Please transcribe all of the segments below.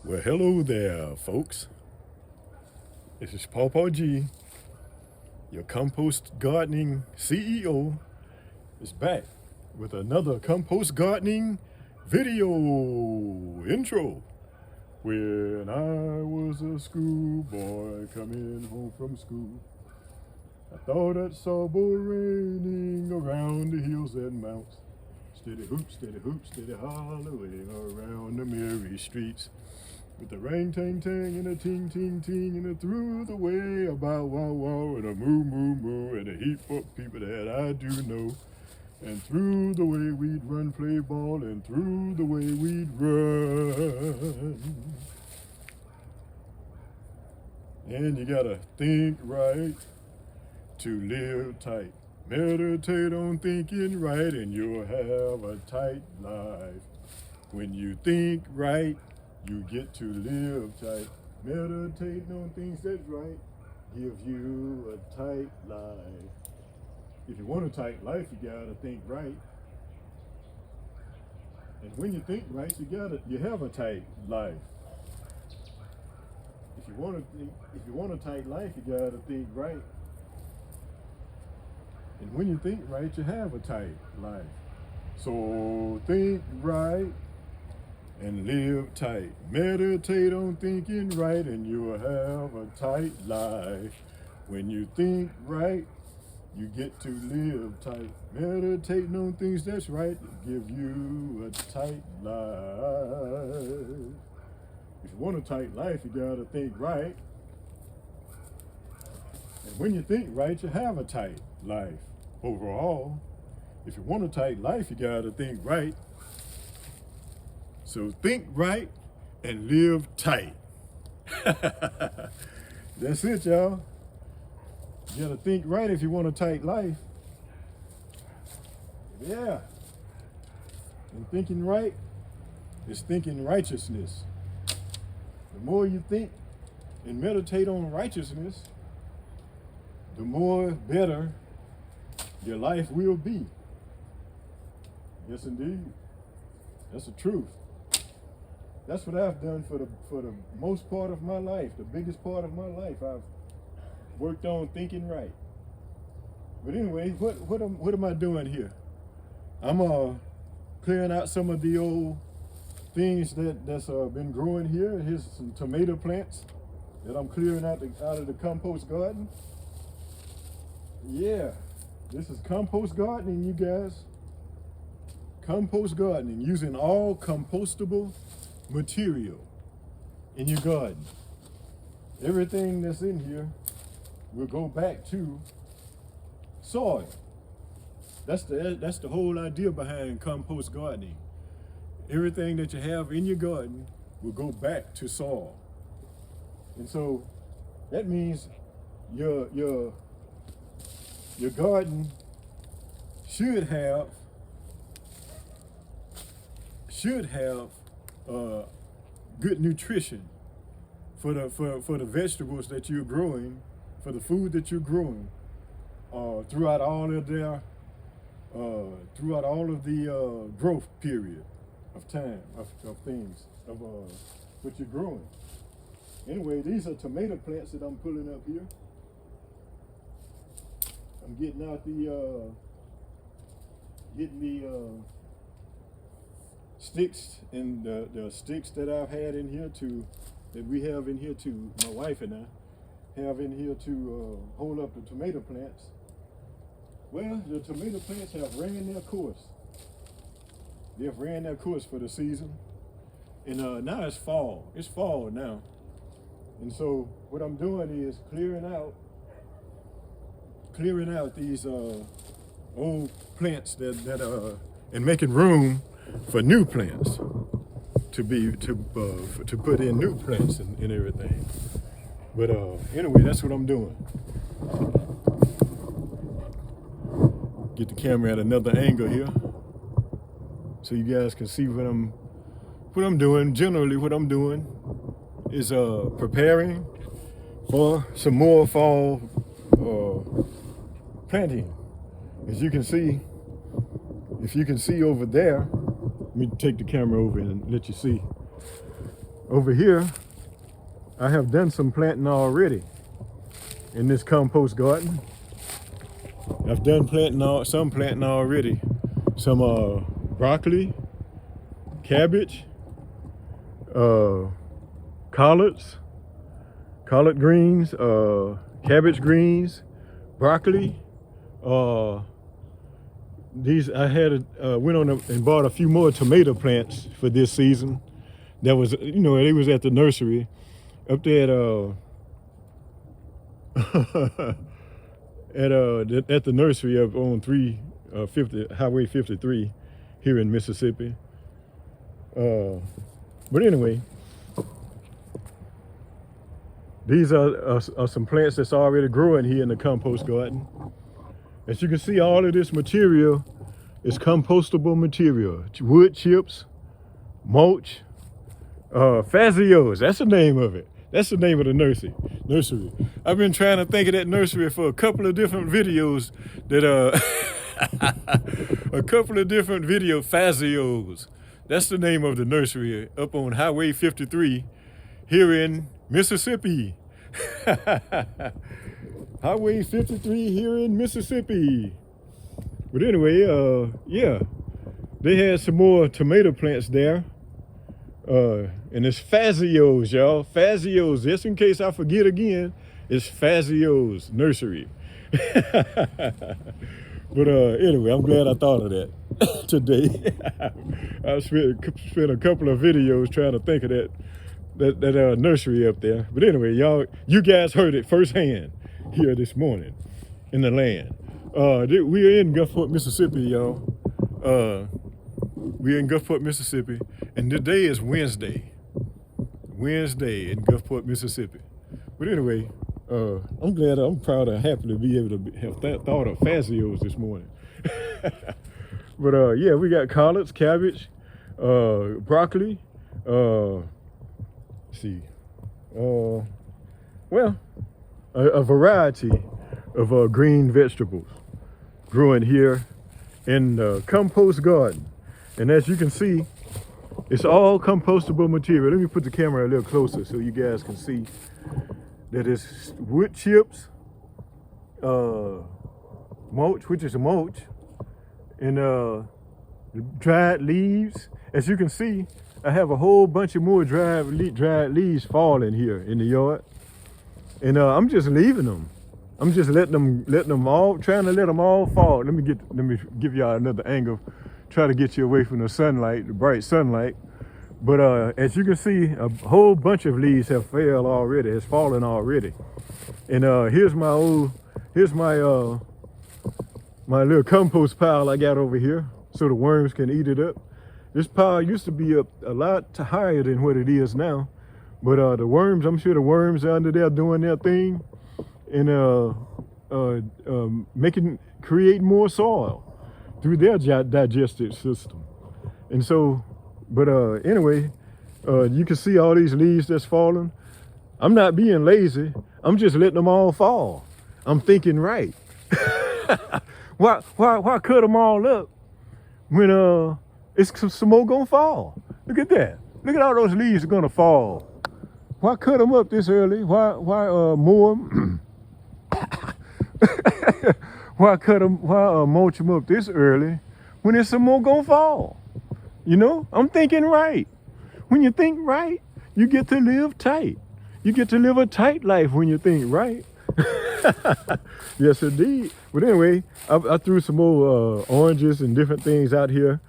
Well, hello there, folks. This is Pawpaw G, your compost gardening CEO, is back with another compost gardening video intro. When I was a schoolboy coming home from school, I thought I saw bull raining around the hills and mounts. Steady hoop, steady hollowing around the merry streets. With the ring ting ting and a ting ting ting and a through the way a bow wow wow and a moo moo moo and a heap of people that I do know. And through the way we'd run play ball and through the way we'd run. And you gotta think right to live tight. Meditate on thinking right and you'll have a tight life. When you think right, you get to live tight. Meditating on things that's right gives you a tight life. If you want a tight life, you gotta think right. And when you think right, you have a tight life. If you want a tight life, you gotta think right. And when you think right, you have a tight life. So think right and live tight. Meditate on thinking right and you'll have a tight life. When you think right, you get to live tight. Meditating on things that's right give you a tight life. If you want a tight life, you gotta think right. And when you think right, you have a tight life. Overall, if you want a tight life, you gotta think right. So think right and live tight. That's it, y'all. You gotta think right if you want a tight life. Yeah. And thinking right is thinking righteousness. The more you think and meditate on righteousness, the more better your life will be. Yes, indeed. That's the truth. That's what I've done for the most part of my life. The biggest part of my life, I've worked on thinking right. But anyway, what am I doing here? I'm clearing out some of the old things that's been growing here. Here's some tomato plants that I'm clearing out of the compost garden. Yeah, this is compost gardening, you guys. Compost gardening, using all compostable material in your garden. Everything that's in here will go back to soil. That's the whole idea behind compost gardening. Everything that you have in your garden will go back to soil. And so that means your garden should have good nutrition for the vegetables that you're growing, for the food that you're growing, throughout all of the growth period of time of things of what you're growing. Anyway, these are tomato plants that I'm pulling up here. I'm getting out the sticks and the sticks that I've had in here that we have in here my wife and I have in here to hold up the tomato plants. Well, the tomato plants have ran their course. They've ran their course for the season. And now it's fall. It's fall now. And so what I'm doing is clearing out these old plants that and making room for new plants to put in new plants and everything. But anyway, that's what I'm doing. Get the camera at another angle here so you guys can see what I'm doing. Generally what I'm doing is preparing for some more fall planting. As you can see, if you can see over there, let me take the camera over and let you see. over here, I have done some planting already in this compost garden. I've done some planting already. Some broccoli, cabbage, collards, collard greens, cabbage greens, broccoli. These I had went on and bought a few more tomato plants for this season. That was, you know, they was at the nursery up there at the nursery up on 350 Highway 53 here in Mississippi. But anyway, these are some plants that's already growing here in the compost garden. As you can see, all of this material is compostable material. Wood chips, mulch, Fazios, that's the name of it. That's the name of the nursery. I've been trying to think of that nursery for a couple of different videos Fazios. That's the name of the nursery up on Highway 53 here in Mississippi. Highway 53 here in Mississippi. But anyway, yeah, they had some more tomato plants there. And it's Fazios, y'all. Fazios, just in case I forget again, it's Fazios Nursery. But anyway, I'm glad I thought of that today. I spent a couple of videos trying to think of that nursery up there. But anyway, y'all, you guys heard it firsthand here this morning in the land. We're in Gulfport, Mississippi, y'all. We're in Gulfport, Mississippi, and today is Wednesday in Gulfport, Mississippi. But anyway, I'm proud and happy to be able to have thought of Fazios this morning. But yeah, we got collards, cabbage, broccoli, let's see, well, a variety of green vegetables growing here in the compost garden. And as you can see, it's all compostable material. Let me put the camera a little closer so you guys can see that it's wood chips, mulch, which is a mulch, and dried leaves. As you can see, I have a whole bunch of more dried leaves falling here in the yard. And I'm just leaving them. I'm just letting them all, trying to let them all fall. Let me give y'all another angle. Try to get you away from the sunlight, the bright sunlight. But as you can see, a whole bunch of leaves have fallen already. And here's my my little compost pile I got over here so the worms can eat it up. This pile used to be up a lot higher than what it is now. But the worms, I'm sure the worms are under there doing their thing and creating more soil through their digestive system. And so, but anyway, you can see all these leaves that's falling. I'm not being lazy. I'm just letting them all fall. I'm thinking right. Why cut them all up when it's some more gonna fall? Look at that. Look at all those leaves are gonna fall. Why cut them up this early? Why more? Why mulch them up this early when there's some more gonna fall? You know, I'm thinking right. When you think right, you get to live tight. You get to live a tight life when you think right. Yes, indeed. But anyway, I threw some more oranges and different things out here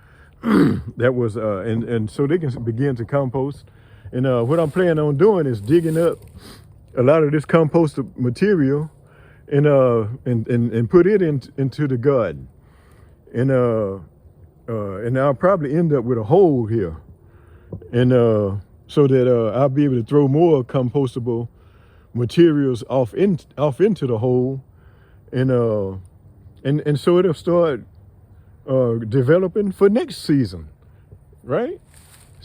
that was, and so they can begin to compost. And what I'm planning on doing is digging up a lot of this compost material and put it into the garden. And I'll probably end up with a hole here. And so that I'll be able to throw more compostable materials off into the hole. And so it'll start developing for next season, right?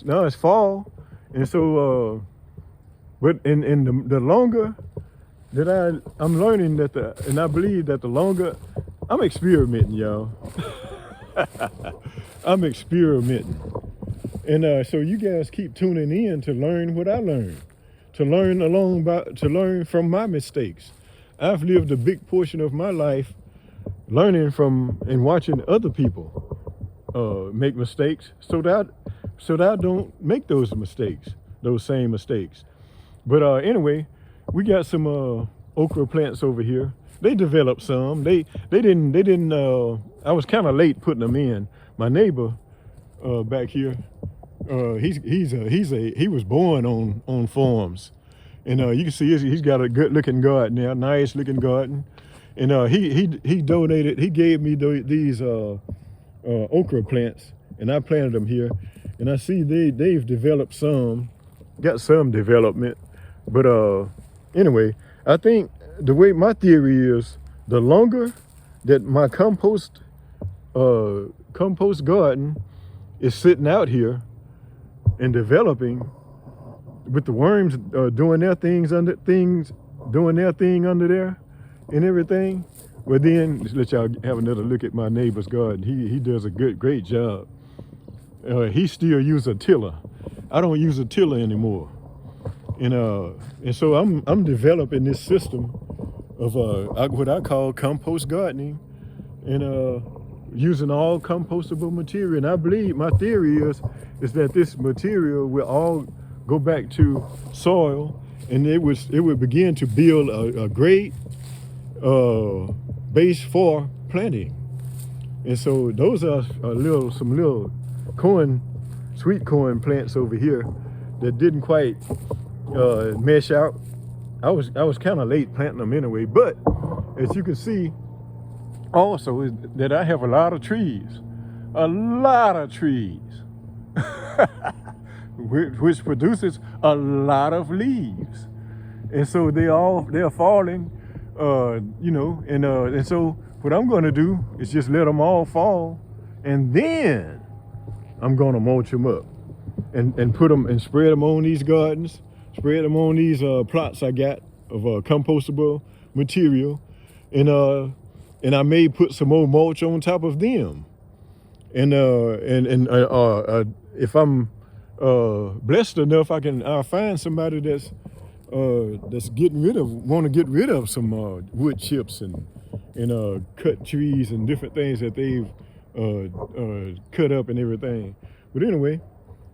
Now it's fall. And so, but in the longer that I'm learning that and I believe that the longer, I'm experimenting, y'all. I'm experimenting. And so you guys keep tuning in to learn what I learned, to learn from my mistakes. I've lived a big portion of my life learning from and watching other people make mistakes, so that I don't make those same mistakes. But anyway, we got some okra plants over here. They developed some. They didn't. I was kind of late putting them in. My neighbor back here, he was born on farms, and you can see he's got a good looking garden there, nice looking garden, and he donated. He gave me these okra plants, and I planted them here, and I see they've developed got some development, but anyway, I think the way my theory is, the longer that my compost garden is sitting out here and developing, with the worms doing their thing under there and everything, well then, let's let y'all have another look at my neighbor's garden. He does a great job. He still uses a tiller. I don't use a tiller anymore. And so I'm developing this system of what I call compost gardening, and using all compostable material. And I believe, my theory is that this material will all go back to soil, and it would begin to build a great base for planting. And so those are some little sweet corn plants over here that didn't quite mesh out. I was kind of late planting them anyway, but as you can see also is that I have a lot of trees, which produces a lot of leaves, and so they're falling, and so what I'm going to do is just let them all fall, and then I'm going to mulch them up and put them and spread them on these gardens, spread them on these plots I got of compostable material, and I may put some more mulch on top of them, and if I'm blessed enough, I'll find somebody that's want to get rid of some wood chips and cut trees and different things that they've cut up and everything. But anyway,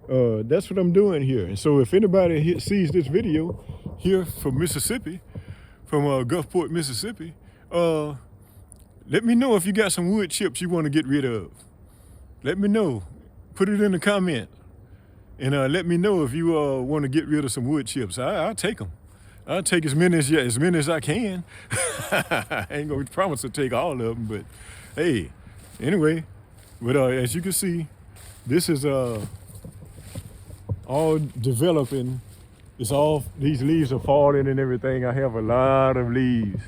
that's what I'm doing here. And so if anybody sees this video here from Mississippi, from Gulfport, Mississippi, let me know if you got some wood chips you want to get rid of. Let me know. Put it in the comment. And let me know if you want to get rid of some wood chips. I'll take them. I'll take as many as I can. I ain't gonna promise to take all of them, but hey, anyway. But as you can see, this is all developing. These leaves are falling and everything. I have a lot of leaves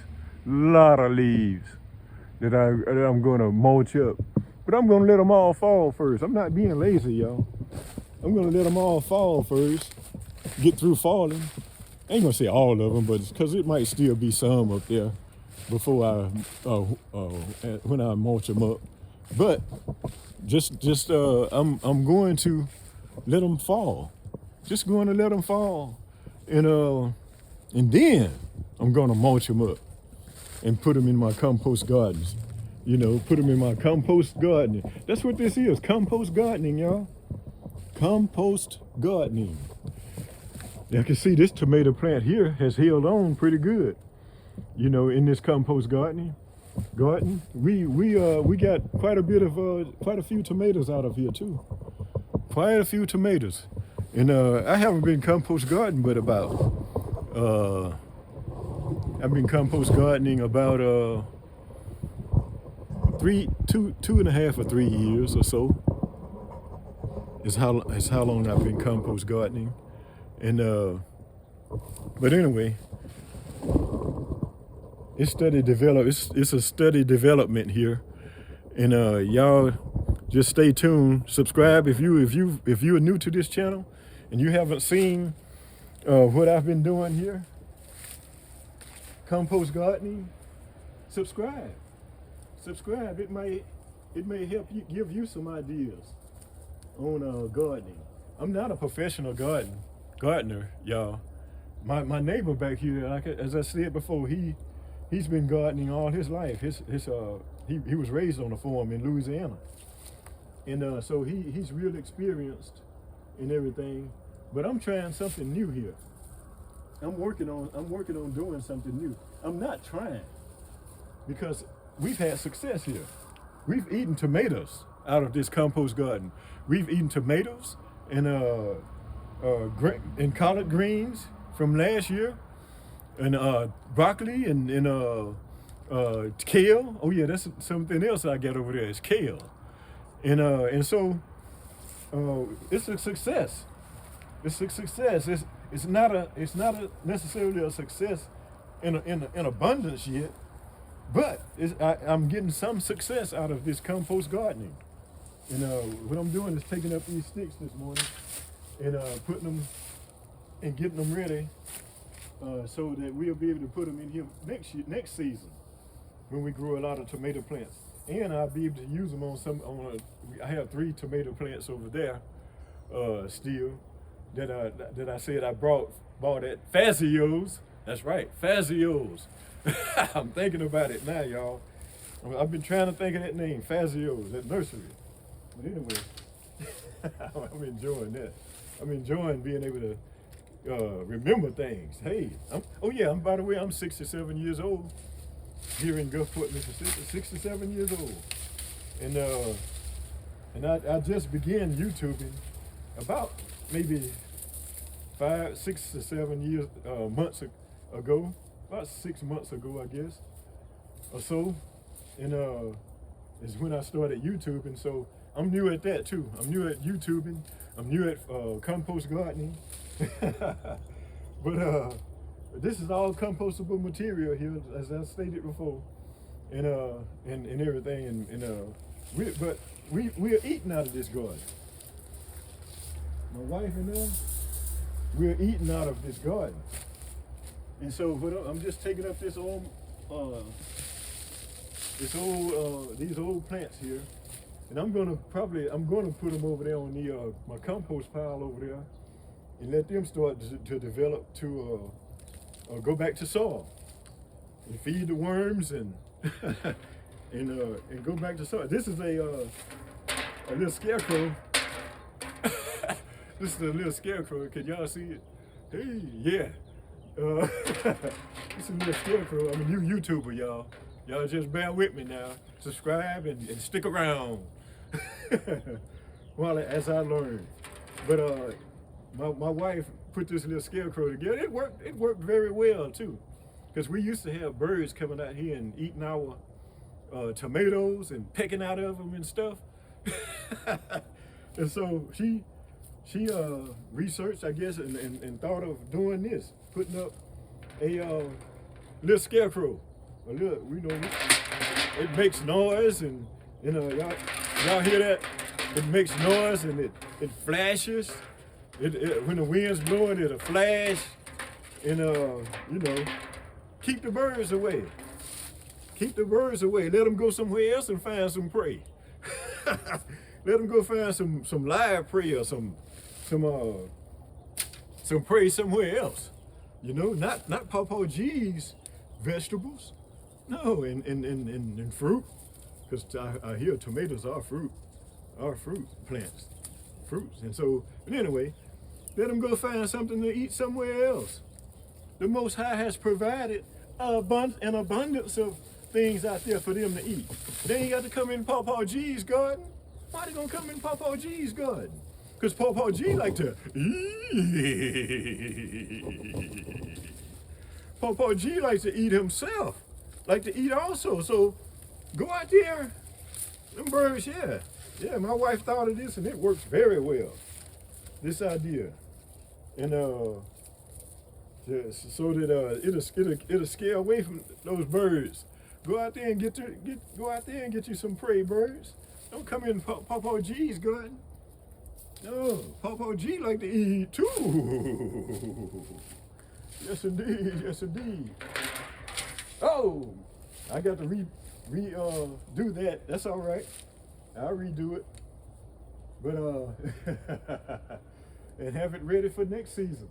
that I'm gonna mulch up. But I'm gonna let them all fall first. I'm not being lazy, y'all. I'm gonna let them all fall first, get through falling. I ain't gonna say all of them, but it's because it might still be some up there before when I mulch them up. But I'm going to let them fall. Just going to let them fall, and then I'm gonna mulch them up and put them in my compost gardens. Put them in my compost gardening. That's what this is, compost gardening, y'all. Compost gardening. You can see this tomato plant here has held on pretty good. In this compost garden, we got quite a few tomatoes out of here too. Quite a few tomatoes, and I haven't been compost gardening, but I've been compost gardening about 2.5 or 3 years or so. Is how long I've been compost gardening, and but anyway, it's a steady development here, and y'all just stay tuned. Subscribe if you're new to this channel and you haven't seen what I've been doing here, compost gardening. Subscribe. It may help you, give you some ideas on gardening. I'm not a professional gardener, y'all. My neighbor back here, as I said before, he's been gardening all his life. He was raised on a farm in Louisiana, and so he's real experienced in everything. But I'm trying something new here. I'm working on doing something new. I'm not trying because we've had success here. We've eaten tomatoes out of this compost garden. We've eaten tomatoes and collard greens from last year, and broccoli and kale. Oh yeah, that's something else I got over there. It's kale, and so it's a success. It's a success. It's not necessarily a success in abundance yet, but I'm getting some success out of this compost gardening. And what I'm doing is taking up these sticks this morning and putting them and getting them ready so that we'll be able to put them in here next season when we grow a lot of tomato plants. And I'll be able to use them I have 3 tomato plants over there still that I said I bought at Fazio's. That's right, Fazio's. I'm thinking about it now, y'all. I've been trying to think of that name, Fazio's, that nursery. But anyway, I'm enjoying that. I'm enjoying being able to remember things. Hey, by the way, I'm 67 years old here in Gulfport, Mississippi. 67 years old, and I just began YouTubing about maybe 6 to 7 months ago, about 6 months ago, I guess, or so, and is when I started YouTubing. So I'm new at that too. I'm new at YouTubing. I'm new at compost gardening. But this is all compostable material here, as I stated before, and everything. We're eating out of this garden. My wife and I, we're eating out of this garden. And so I'm just taking up these old plants here, and I'm gonna put them over there on my compost pile over there, and let them start to develop to go back to soil and feed the worms and and go back to soil. This is a little scarecrow. This is a little scarecrow. Can y'all see it? Hey, yeah. This is a little scarecrow. I'm a new YouTuber, y'all. Y'all just bear with me now. Subscribe and stick around as I learn. But my wife put this little scarecrow together. It worked very well too, because we used to have birds coming out here and eating our tomatoes and pecking out of them and stuff. And so she researched, I guess, and thought of doing this, putting up a little scarecrow. It makes noise, and y'all hear that? It makes noise and it flashes. When the wind's blowing, it'll flash, and keep the birds away. Keep the birds away. Let them go somewhere else and find some prey. Let them go find some live prey or some prey somewhere else. Not Pawpaw G's vegetables. No, and fruit, because I hear tomatoes are fruit plants, fruits. And so, but anyway, let them go find something to eat somewhere else. The Most High has provided an abundance of things out there for them to eat. They ain't got to come in Pawpaw G's garden. Why they gonna come in Pawpaw G's garden? Because Pawpaw G like to eat. Pawpaw G likes to eat himself, like to eat also. So go out there, them birds, yeah. My wife thought of this and it works very well. This idea, and so that it'll scare away from those birds. Go out there and get you some prey, birds. Don't come in Pawpaw G's garden. No, Pawpaw G like to eat too. Yes indeed, yes indeed. Oh, I got to do that. That's all right. I'll redo it. But and have it ready for next season.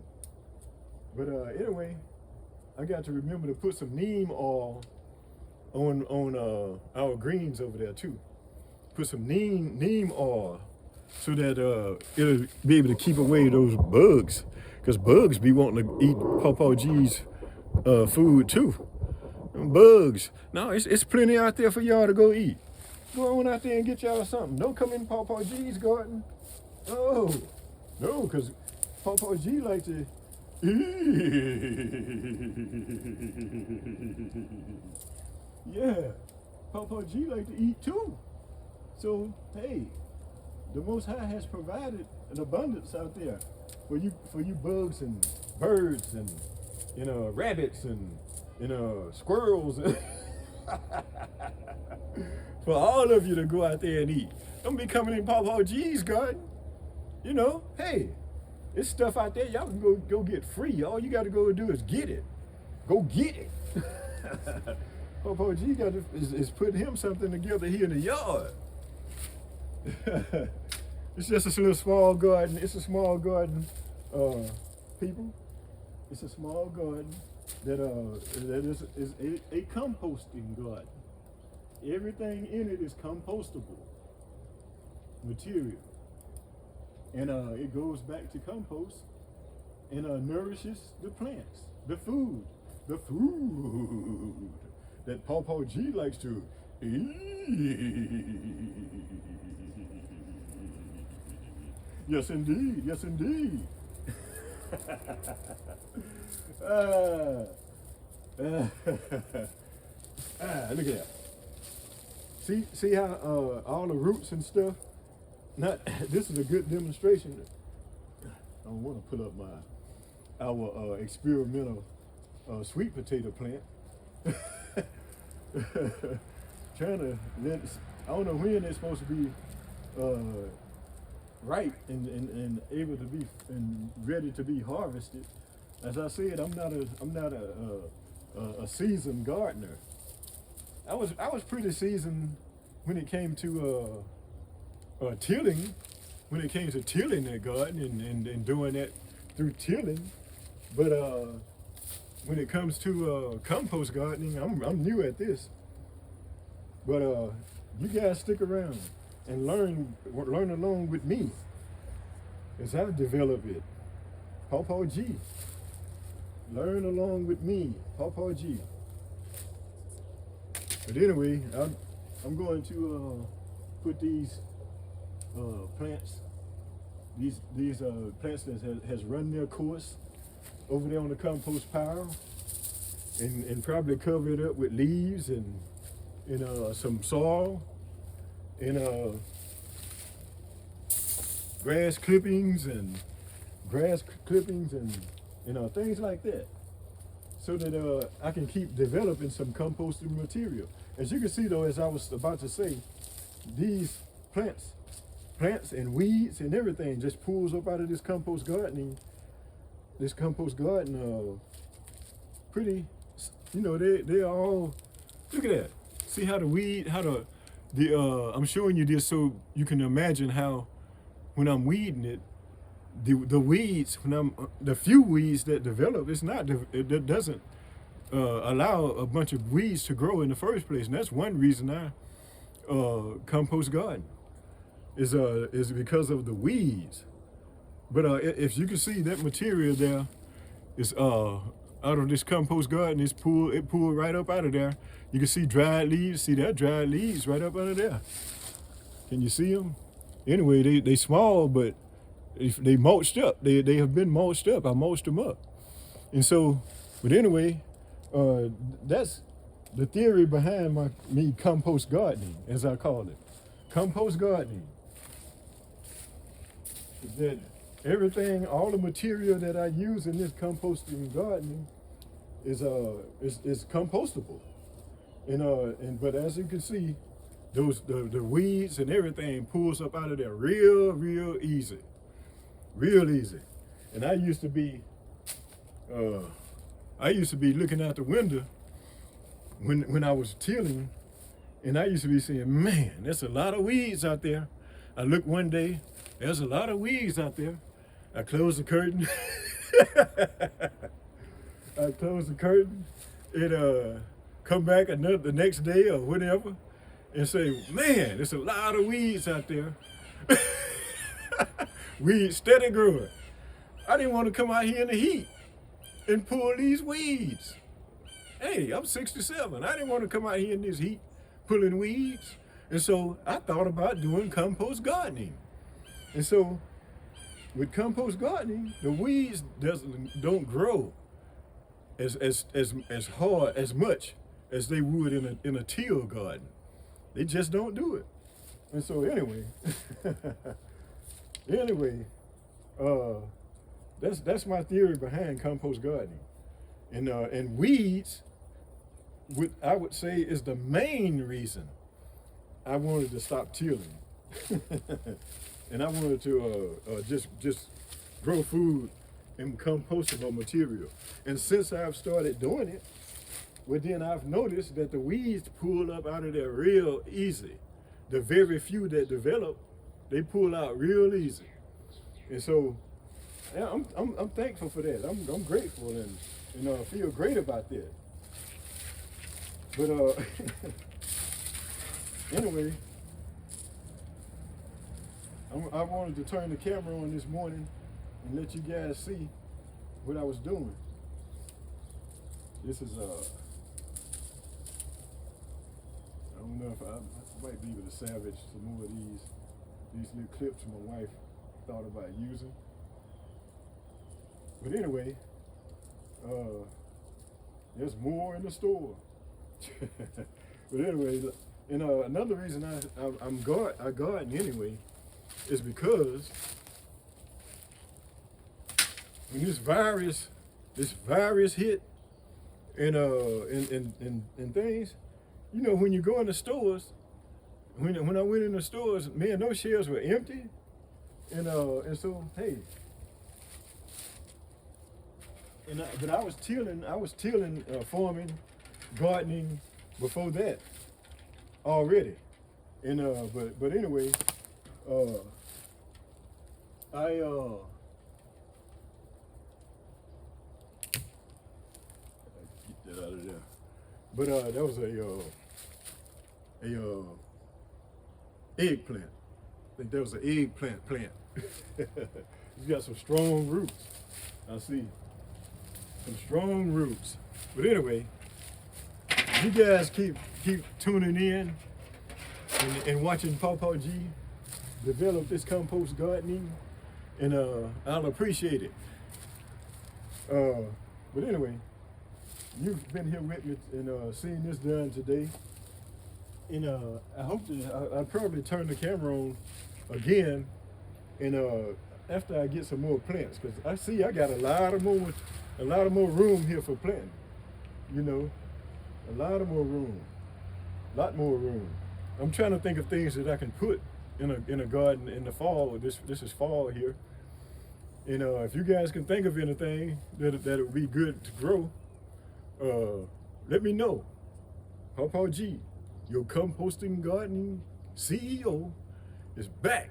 But anyway, I got to remember to put some neem oil on our greens over there too. Put some neem oil so that it'll be able to keep away those bugs, because bugs be wanting to eat Pawpaw G's food too. Bugs. No, it's plenty out there for y'all to go eat. Go on out there and get y'all something. Don't come in Pawpaw G's garden. Oh, no, because Pawpaw G like to yeah, Pawpaw G like to eat too. So, hey, the Most High has provided an abundance out there for you bugs and birds and rabbits and squirrels for all of you to go out there and eat. Don't be coming in Pawpaw G's garden. Hey, it's stuff out there y'all can go get free. All you got to go do is get it. Go get it. Pawpaw G is putting him something together here in the yard. It's just a little small garden. It's a small garden, people. It's a small garden that is a composting garden. Everything in it is compostable material, and it goes back to compost and nourishes the plants, the food that Pawpaw G likes to eat. Yes, indeed. Yes, indeed. Look at that. See how all the roots and stuff. This is a good demonstration. I don't want to pull up our experimental sweet potato plant. Trying to I don't know when it's supposed to be ripe and able to be and ready to be harvested. As I said, I'm not a seasoned gardener. I was pretty seasoned when it came to tilling. When it came to tilling that garden and doing that through tilling, but when it comes to compost gardening, I'm new at this. But you guys stick around and learn along with me as I develop it. Pawpaw G. Learn along with me, Pawpaw G. But anyway, I'm going to put these plants, these plants that has run their course over there on the compost pile, and probably cover it up with leaves and some soil and grass clippings and things like that, so that I can keep developing some composting material. As you can see though, as I was about to say, these plants and weeds and everything just pulls up out of this compost garden, pretty, they are all, look at that. See how I'm showing you this so you can imagine how when I'm weeding it, the weeds, the few weeds that develop, it doesn't allow a bunch of weeds to grow in the first place. And that's one reason I compost garden is because of the weeds. But if you can see, that material there is out of this compost garden, it pulled right up out of there. You can see dried leaves. See that dried leaves right up under there. Can you see them? Anyway, they small, but they mulched up. They have been mulched up. I mulched them up. And so, but anyway, that's the theory behind me compost gardening, as I call it. Compost gardening. That everything, all the material that I use in this composting gardening is compostable. But as you can see, the weeds and everything pulls up out of there real easy. Real easy. And I used to be looking out the window when I was tilling, and I used to be saying, man, there's a lot of weeds out there. I looked one day, there's a lot of weeds out there. I close the curtain. I close the curtain and come back the next day or whatever and say, man, there's a lot of weeds out there. Weeds steady growing. I didn't want to come out here in the heat and pull these weeds. Hey, I'm 67. I didn't want to come out here in this heat pulling weeds. And so I thought about doing compost gardening. And so with compost gardening, the weeds don't grow as hard, as much as they would in a teal garden. They just don't do it. And so anyway, that's my theory behind compost gardening. And weeds, I would say, is the main reason I wanted to stop tilling. And I wanted to just grow food in compostable material. And since I've started doing it, well, then I've noticed that the weeds pull up out of there real easy. The very few that develop, they pull out real easy. And so yeah, I'm thankful for that. I'm grateful and I feel great about that. But anyway, I wanted to turn the camera on this morning and let you guys see what I was doing. This is I don't know if I might be able to salvage some more of these little clips my wife thought about using. But anyway, there's more in the store. But anyway, another reason I garden anyway is because when this virus hit and things, you know, when you go in the stores, when I went in the stores, man, those shelves were empty, and so hey, but I was tilling, farming, gardening before that already, and but anyway, I get that out of there. But that was a eggplant. I think that was an eggplant plant. It's got some strong roots. I see some strong roots. But anyway, you guys keep tuning in and watching Pawpaw G develop this compost gardening, and I'll appreciate it. But anyway, you've been here with me and seen this done today. And I hope I'll probably turn the camera on again, and after I get some more plants, because I see I got a lot of more room here for planting. You know, a lot more room. I'm trying to think of things that I can put in a garden in the fall. This is fall here. And if you guys can think of anything that would be good to grow, let me know. Pawpaw G, your composting gardening CEO, is back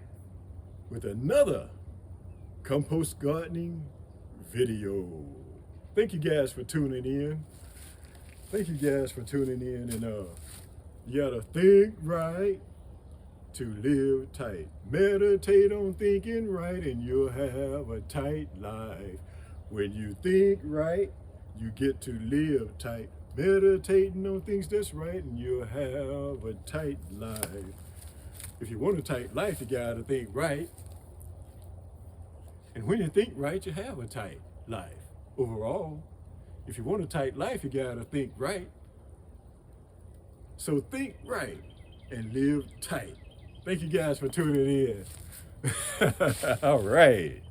with another compost gardening video. Thank you guys for tuning in. And you gotta think right to live tight. Meditate on thinking right and you'll have a tight life. When you think right, you get to live tight. Meditating on things that's right and you'll have a tight life. If you want a tight life, you gotta think right. And when you think right, you have a tight life overall. If you want a tight life, you gotta think right. So think right and live tight. Thank you guys for tuning in. All right.